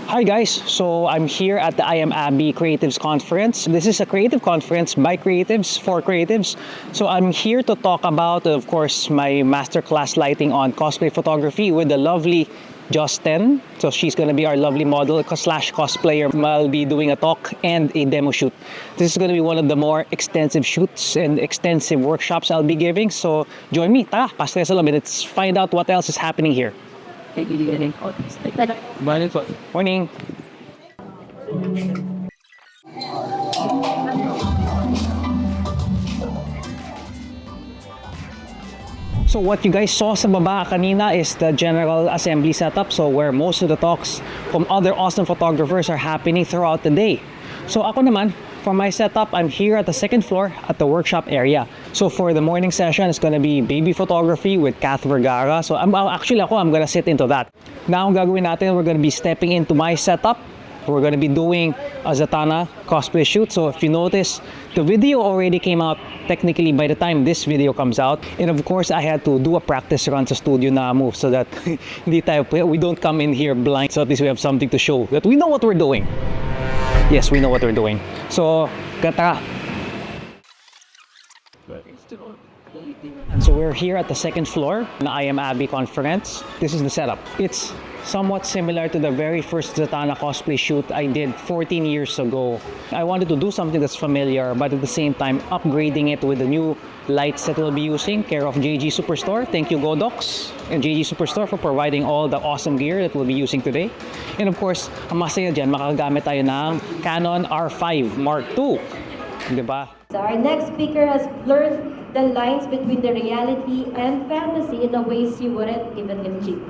Hi guys, so I'm here at the I Am Abi Creatives Conference. This is a creative conference by creatives for creatives. So I'm here to talk about, of course, my masterclass lighting on cosplay photography with the lovely Justin. So she's gonna be our lovely model slash cosplayer. I'll be doing a talk and a demo shoot. This is gonna be one of the more extensive shoots and extensive workshops I'll be giving. So join me, tara, pasok sa loob. Let's find out what else is happening here. Morning. So what you guys saw sa baba kanina is the general assembly setup. So where most of the talks from other awesome photographers are happening throughout the day. So ako naman, for my setup, I'm here at the second floor at the workshop area. So for the morning session, it's gonna be baby photography with Kath Vergara. So I'm gonna sit into that. Now ang gagawin natin, we're gonna be stepping into my setup. We're gonna be doing a Zatanna cosplay shoot. So if you notice, the video already came out technically by the time this video comes out. And of course, I had to do a practice run sa studio na move so that we don't come in here blind. So at least we have something to show that we know what we're doing. Yes, we know what we're doing. So, tara. So we're here at the second floor na I Am Abi Conference. This is the setup. It's somewhat similar to the very first Zatanna cosplay shoot I did 14 years ago. I wanted to do something that's familiar, but at the same time upgrading it with the new lights that we'll be using, care of JG Superstore. Thank you Godox and JG Superstore for providing all the awesome gear that we'll be using today. And of course, ang masaya dyan, makagamit tayo ng Canon R5 Mark II. Diba? Our next speaker has blurred the lines between the reality and fantasy in the ways you wouldn't even imagine.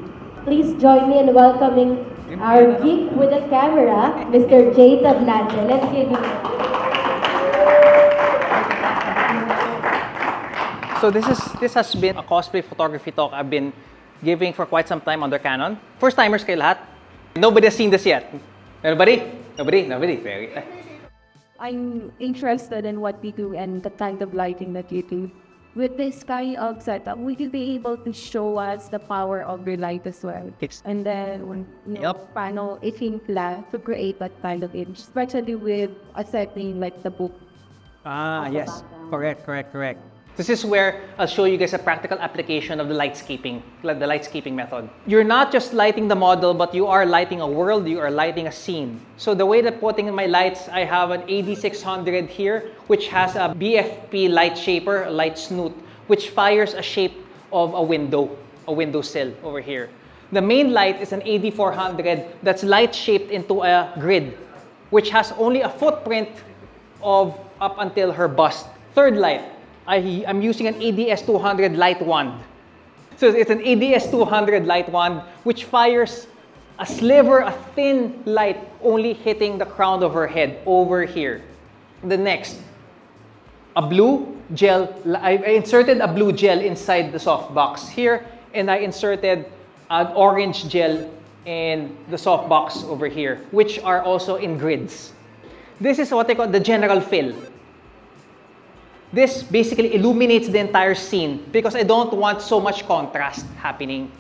Please join me in welcoming our geek with a camera, Mr. J. Tablante. Let's give him. So this has been a cosplay photography talk I've been giving for quite some time under Canon. First timers kayo lahat. Nobody has seen this yet. Nobody? Very. I'm interested in what we do and the kind of lighting that you do. With this kind of setup, we will be able to show us the power of your light as well. And then, paano itimpla to create that kind of image, especially with a setting like the book. Yes. Correct. This is where I'll show you guys a practical application of the lightscaping method. You're not just lighting the model, but you are lighting a world, you are lighting a scene. So the way that putting in my lights, I have an AD600 here, which has a BFP light shaper, a light snoot, which fires a shape of a windowsill over here. The main light is an AD400 that's light shaped into a grid, which has only a footprint of up until her bust. Third light, I'm using an ADS200 light wand. So it's an ADS200 light wand which fires a sliver, a thin light only hitting the crown of her head over here. The next, a blue gel. I inserted a blue gel inside the softbox here, and I inserted an orange gel in the softbox over here, which are also in grids. This is what I call the general fill. This basically illuminates the entire scene because I don't want so much contrast happening.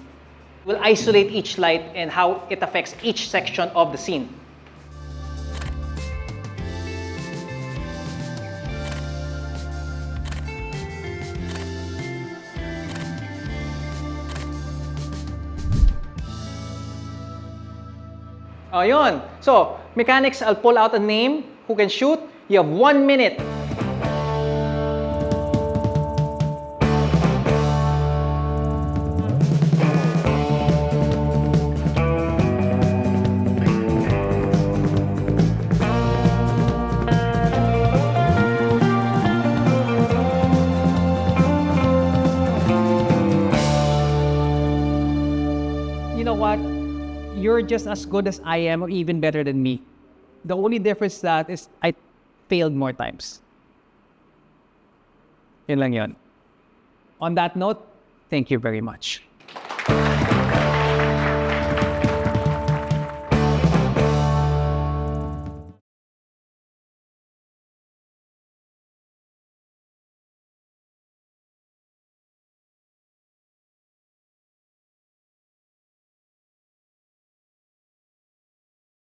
We'll isolate each light and how it affects each section of the scene. Ayun. So, mechanics, I'll pull out a name who can shoot. You have 1 minute. You know what? You're just as good as I am or even better than me. The only difference that is I failed more times. Yun lang yun. On that note, thank you very much.